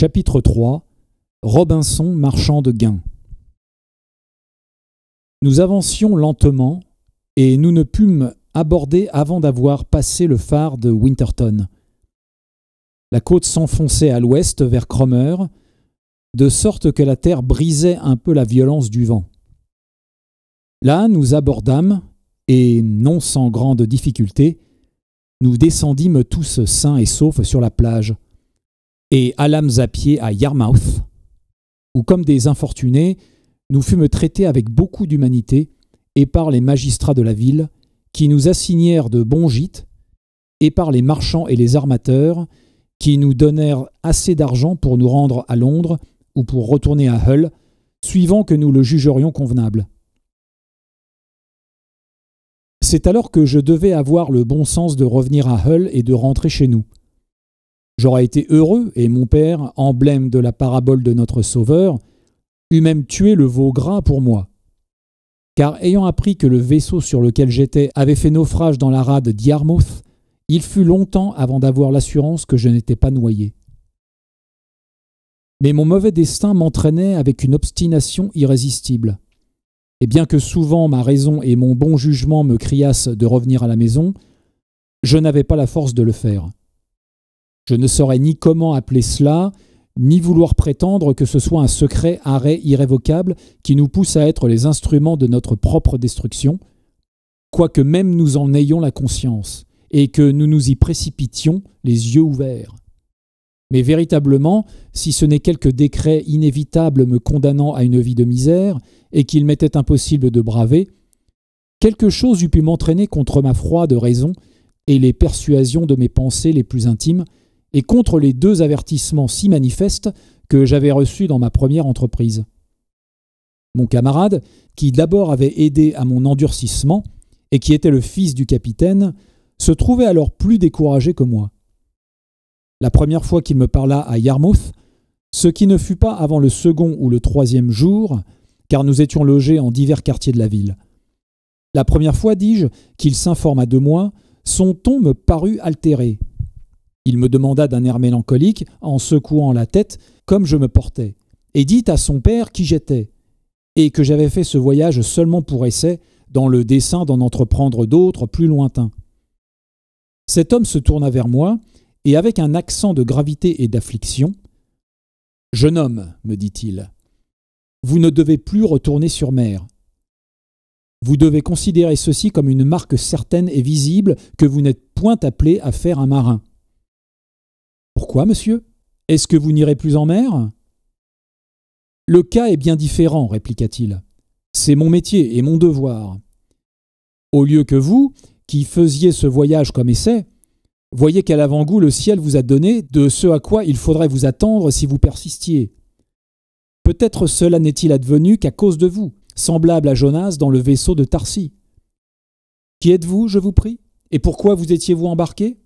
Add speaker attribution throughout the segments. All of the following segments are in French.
Speaker 1: Chapitre 3 Robinson, marchand de gains. Nous avancions lentement, et nous ne pûmes aborder avant d'avoir passé le phare de Winterton. La côte s'enfonçait à l'ouest vers Cromer, de sorte que la terre brisait un peu la violence du vent. Là, nous abordâmes, et, non sans grande difficulté, nous descendîmes tous sains et saufs sur la plage, et allâmes à pied à Yarmouth, où, comme des infortunés, nous fûmes traités avec beaucoup d'humanité et par les magistrats de la ville, qui nous assignèrent de bons gîtes, et par les marchands et les armateurs, qui nous donnèrent assez d'argent pour nous rendre à Londres ou pour retourner à Hull, suivant que nous le jugerions convenable. C'est alors que je devais avoir le bon sens de revenir à Hull et de rentrer chez nous. J'aurais été heureux, et mon père, emblème de la parabole de notre Sauveur, eût même tué le veau gras pour moi. Car ayant appris que le vaisseau sur lequel j'étais avait fait naufrage dans la rade d'Yarmouth, il fut longtemps avant d'avoir l'assurance que je n'étais pas noyé. Mais mon mauvais destin m'entraînait avec une obstination irrésistible. Et bien que souvent ma raison et mon bon jugement me criassent de revenir à la maison, je n'avais pas la force de le faire. Je ne saurais ni comment appeler cela, ni vouloir prétendre que ce soit un secret arrêt irrévocable qui nous pousse à être les instruments de notre propre destruction, quoique même nous en ayons la conscience, et que nous nous y précipitions les yeux ouverts. Mais véritablement, si ce n'est quelque décret inévitable me condamnant à une vie de misère, et qu'il m'était impossible de braver, quelque chose eût pu m'entraîner contre ma froide raison et les persuasions de mes pensées les plus intimes, et contre les deux avertissements si manifestes que j'avais reçus dans ma première entreprise. Mon camarade, qui d'abord avait aidé à mon endurcissement, et qui était le fils du capitaine, se trouvait alors plus découragé que moi. La première fois qu'il me parla à Yarmouth, ce qui ne fut pas avant le second ou le troisième jour, car nous étions logés en divers quartiers de la ville. La première fois, dis-je, qu'il s'informa de moi, son ton me parut altéré. Il me demanda d'un air mélancolique, en secouant la tête, comme je me portais, et dit à son père qui j'étais, et que j'avais fait ce voyage seulement pour essai, dans le dessein d'en entreprendre d'autres plus lointains. Cet homme se tourna vers moi, et avec un accent de gravité et d'affliction, « Jeune homme, me dit-il, vous ne devez plus retourner sur mer. Vous devez considérer ceci comme une marque certaine et visible que vous n'êtes point appelé à faire un marin. » « Pourquoi, monsieur? Est-ce que vous n'irez plus en mer ?»« Le cas est bien différent, répliqua-t-il. C'est mon métier et mon devoir. Au lieu que vous, qui faisiez ce voyage comme essai, voyez quel avant-goût le ciel vous a donné de ce à quoi il faudrait vous attendre si vous persistiez. Peut-être cela n'est-il advenu qu'à cause de vous, semblable à Jonas dans le vaisseau de Tarsis. Qui êtes-vous, je vous prie, et pourquoi vous étiez-vous embarqué ?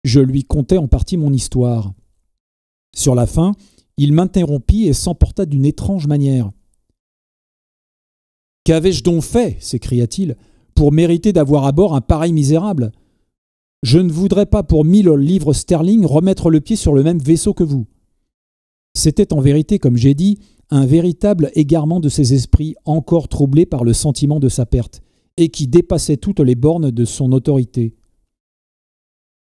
Speaker 1: Je lui contai en partie mon histoire. Sur la fin, il m'interrompit et s'emporta d'une étrange manière. « Qu'avais-je donc fait, s'écria-t-il, pour mériter d'avoir à bord un pareil misérable ? Je ne voudrais pas pour 1000 livres sterling remettre le pied sur le même vaisseau que vous. » C'était en vérité, comme j'ai dit, un véritable égarement de ses esprits encore troublés par le sentiment de sa perte, et qui dépassait toutes les bornes de son autorité.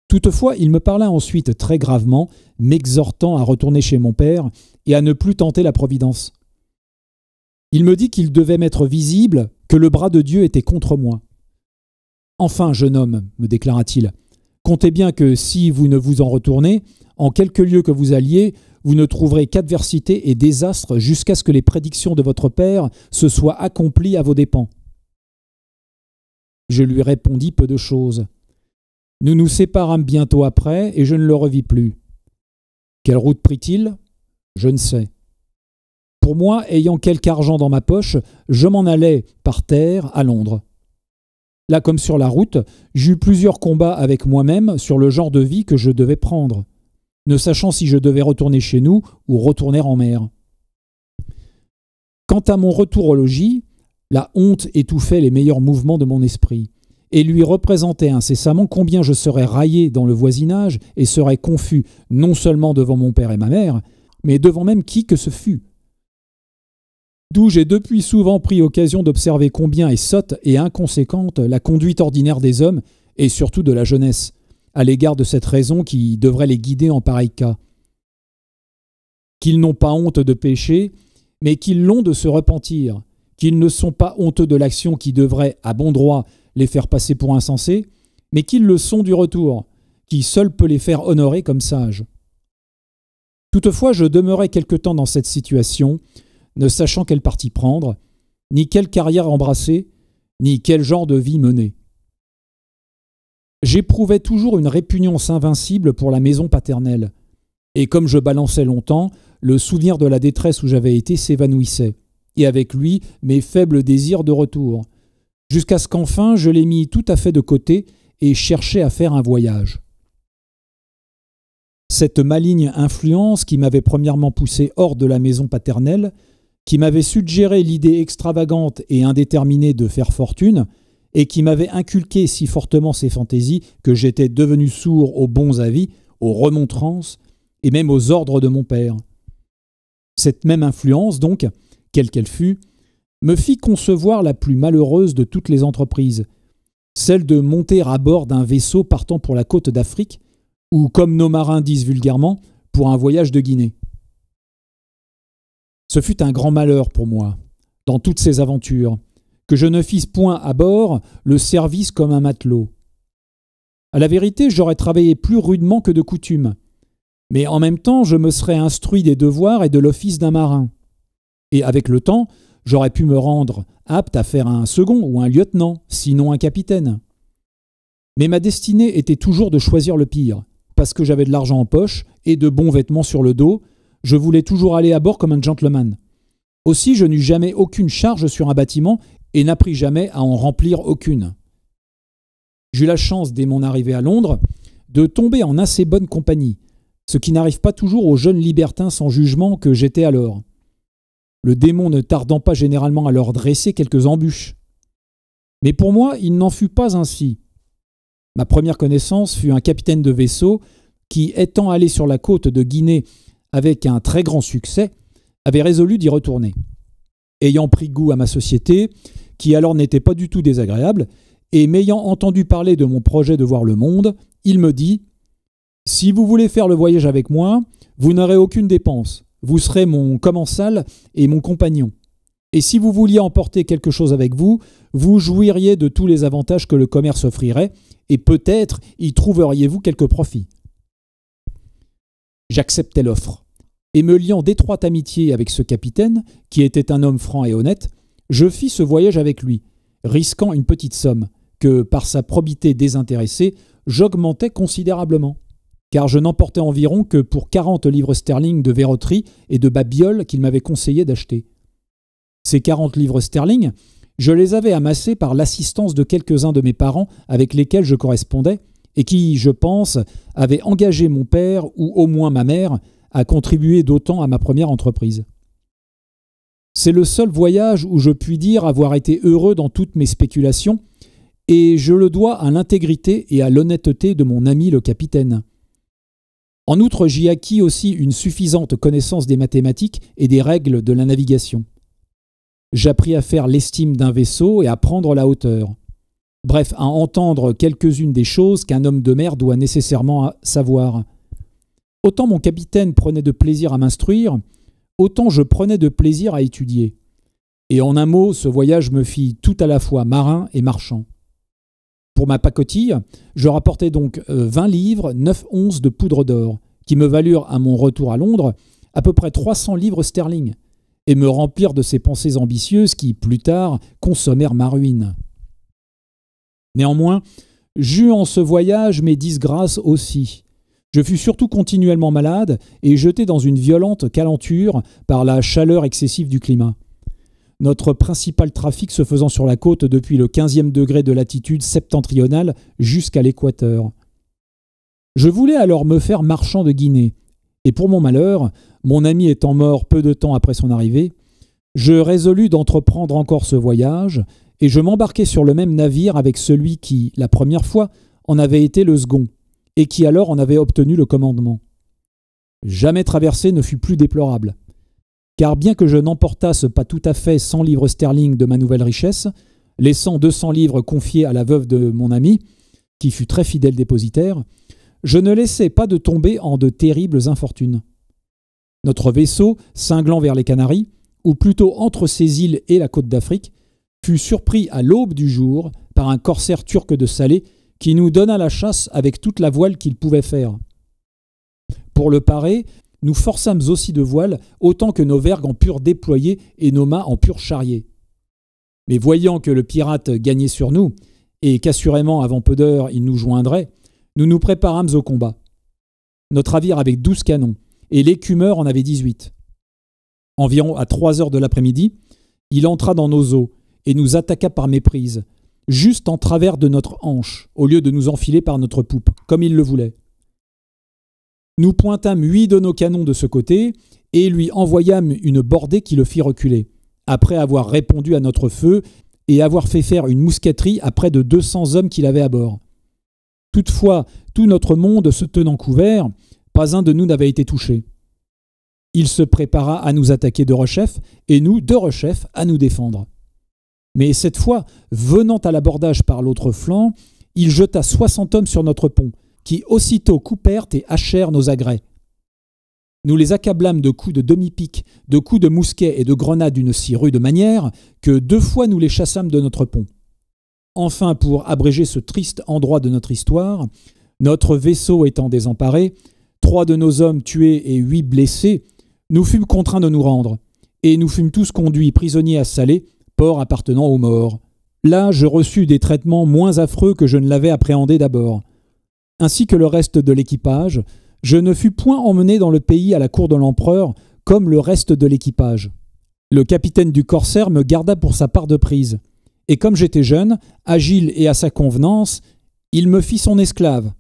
Speaker 1: Toutefois, il me parla ensuite très gravement, m'exhortant à retourner chez mon père et à ne plus tenter la providence. Il me dit qu'il devait m'être visible, que le bras de Dieu était contre moi. « Enfin, jeune homme, me déclara-t-il, comptez bien que si vous ne vous en retournez, en quelque lieu que vous alliez, vous ne trouverez qu'adversité et désastre jusqu'à ce que les prédictions de votre père se soient accomplies à vos dépens. » Je lui répondis peu de choses. Nous nous séparâmes bientôt après et je ne le revis plus. Quelle route prit-il ? Je ne sais. Pour moi, ayant quelque argent dans ma poche, je m'en allais par terre à Londres. Là comme sur la route, j'eus plusieurs combats avec moi-même sur le genre de vie que je devais prendre, ne sachant si je devais retourner chez nous ou retourner en mer. Quant à mon retour au logis, la honte étouffait les meilleurs mouvements de mon esprit, et lui représentais incessamment combien je serais raillé dans le voisinage et serais confus non seulement devant mon père et ma mère, mais devant même qui que ce fût. D'où j'ai depuis souvent pris occasion d'observer combien est sotte et inconséquente la conduite ordinaire des hommes, et surtout de la jeunesse, à l'égard de cette raison qui devrait les guider en pareil cas. Qu'ils n'ont pas honte de pécher, mais qu'ils l'ont de se repentir, qu'ils ne sont pas honteux de l'action qui devrait, à bon droit, les faire passer pour insensés, mais qu'ils le sont du retour, qui seul peut les faire honorer comme sages. Toutefois, je demeurai quelque temps dans cette situation, ne sachant quel parti prendre, ni quelle carrière embrasser, ni quel genre de vie mener. J'éprouvais toujours une répugnance invincible pour la maison paternelle, et comme je balançais longtemps, le souvenir de la détresse où j'avais été s'évanouissait, et avec lui mes faibles désirs de retour, jusqu'à ce qu'enfin je l'ai mis tout à fait de côté et cherchai à faire un voyage. Cette maligne influence qui m'avait premièrement poussé hors de la maison paternelle, qui m'avait suggéré l'idée extravagante et indéterminée de faire fortune, et qui m'avait inculqué si fortement ces fantaisies que j'étais devenu sourd aux bons avis, aux remontrances, et même aux ordres de mon père. Cette même influence, donc, quelle qu'elle fût, me fit concevoir la plus malheureuse de toutes les entreprises, celle de monter à bord d'un vaisseau partant pour la côte d'Afrique, ou, comme nos marins disent vulgairement, pour un voyage de Guinée. Ce fut un grand malheur pour moi, dans toutes ces aventures, que je ne fisse point à bord le service comme un matelot. À la vérité, j'aurais travaillé plus rudement que de coutume, mais en même temps, je me serais instruit des devoirs et de l'office d'un marin. Et avec le temps, j'aurais pu me rendre apte à faire un second ou un lieutenant, sinon un capitaine. Mais ma destinée était toujours de choisir le pire, parce que j'avais de l'argent en poche et de bons vêtements sur le dos. Je voulais toujours aller à bord comme un gentleman. Aussi, je n'eus jamais aucune charge sur un bâtiment et n'appris jamais à en remplir aucune. J'eus la chance, dès mon arrivée à Londres, de tomber en assez bonne compagnie, ce qui n'arrive pas toujours aux jeunes libertins sans jugement que j'étais alors. Le démon ne tardant pas généralement à leur dresser quelques embûches. Mais pour moi, il n'en fut pas ainsi. Ma première connaissance fut un capitaine de vaisseau qui, étant allé sur la côte de Guinée avec un très grand succès, avait résolu d'y retourner. Ayant pris goût à ma société, qui alors n'était pas du tout désagréable, et m'ayant entendu parler de mon projet de voir le monde, il me dit « Si vous voulez faire le voyage avec moi, vous n'aurez aucune dépense. Vous serez mon commensal et mon compagnon. Et si vous vouliez emporter quelque chose avec vous, vous jouiriez de tous les avantages que le commerce offrirait, et peut-être y trouveriez-vous quelque profit. » J'acceptai l'offre, et me liant d'étroite amitié avec ce capitaine, qui était un homme franc et honnête, je fis ce voyage avec lui, risquant une petite somme, que, par sa probité désintéressée, j'augmentais considérablement, car je n'emportais environ que pour 40 livres sterling de verroterie et de babioles qu'il m'avait conseillé d'acheter. Ces 40 livres sterling, je les avais amassés par l'assistance de quelques-uns de mes parents avec lesquels je correspondais, et qui, je pense, avaient engagé mon père, ou au moins ma mère, à contribuer d'autant à ma première entreprise. C'est le seul voyage où je puis dire avoir été heureux dans toutes mes spéculations, et je le dois à l'intégrité et à l'honnêteté de mon ami le capitaine. En outre, j'y acquis aussi une suffisante connaissance des mathématiques et des règles de la navigation. J'appris à faire l'estime d'un vaisseau et à prendre la hauteur. Bref, à entendre quelques-unes des choses qu'un homme de mer doit nécessairement savoir. Autant mon capitaine prenait de plaisir à m'instruire, autant je prenais de plaisir à étudier. Et en un mot, ce voyage me fit tout à la fois marin et marchand. Pour ma pacotille, je rapportai donc 20 livres, 9 onces de poudre d'or, qui me valurent à mon retour à Londres à peu près 300 livres sterling, et me remplirent de ces pensées ambitieuses qui, plus tard, consommèrent ma ruine. Néanmoins, j'eus en ce voyage mes disgrâces aussi. Je fus surtout continuellement malade et jeté dans une violente calenture par la chaleur excessive du climat. Notre principal trafic se faisant sur la côte depuis le 15e degré de latitude septentrionale jusqu'à l'équateur. Je voulais alors me faire marchand de Guinée, et pour mon malheur, mon ami étant mort peu de temps après son arrivée, je résolus d'entreprendre encore ce voyage, et je m'embarquai sur le même navire avec celui qui, la première fois, en avait été le second, et qui alors en avait obtenu le commandement. Jamais traversée ne fut plus déplorable, car bien que je n'emportasse pas tout à fait 100 livres sterling de ma nouvelle richesse, laissant 200 livres confiés à la veuve de mon ami, qui fut très fidèle dépositaire, je ne laissai pas de tomber en de terribles infortunes. Notre vaisseau, cinglant vers les Canaries, ou plutôt entre ces îles et la côte d'Afrique, fut surpris à l'aube du jour par un corsaire turc de Salé qui nous donna la chasse avec toute la voile qu'il pouvait faire. Pour le parer, nous forçâmes aussi de voile autant que nos vergues en purent déployer et nos mâts en purent charrier. Mais voyant que le pirate gagnait sur nous, et qu'assurément avant peu d'heures il nous joindrait, nous nous préparâmes au combat. Notre navire avait 12 canons, et l'écumeur en avait 18. Environ à 3 heures de l'après-midi, il entra dans nos eaux et nous attaqua par méprise, juste en travers de notre hanche, au lieu de nous enfiler par notre poupe, comme il le voulait. Nous pointâmes 8 de nos canons de ce côté et lui envoyâmes une bordée qui le fit reculer, après avoir répondu à notre feu et avoir fait faire une mousqueterie à près de 200 hommes qu'il avait à bord. Toutefois, tout notre monde se tenant couvert, pas un de nous n'avait été touché. Il se prépara à nous attaquer de rechef, et nous, de rechef, à nous défendre. Mais cette fois, venant à l'abordage par l'autre flanc, il jeta 60 hommes sur notre pont, qui aussitôt coupèrent et hachèrent nos agrès. Nous les accablâmes de coups de demi-pique, de coups de mousquet et de grenades d'une si rude manière que 2 fois nous les chassâmes de notre pont. Enfin, pour abréger ce triste endroit de notre histoire, notre vaisseau étant désemparé, 3 de nos hommes tués et 8 blessés, nous fûmes contraints de nous rendre, et nous fûmes tous conduits prisonniers à Salé, port appartenant aux morts. Là, je reçus des traitements moins affreux que je ne l'avais appréhendé d'abord. Ainsi que le reste de l'équipage, je ne fus point emmené dans le pays à la cour de l'empereur comme le reste de l'équipage. Le capitaine du corsaire me garda pour sa part de prise, et comme j'étais jeune, agile et à sa convenance, il me fit son esclave,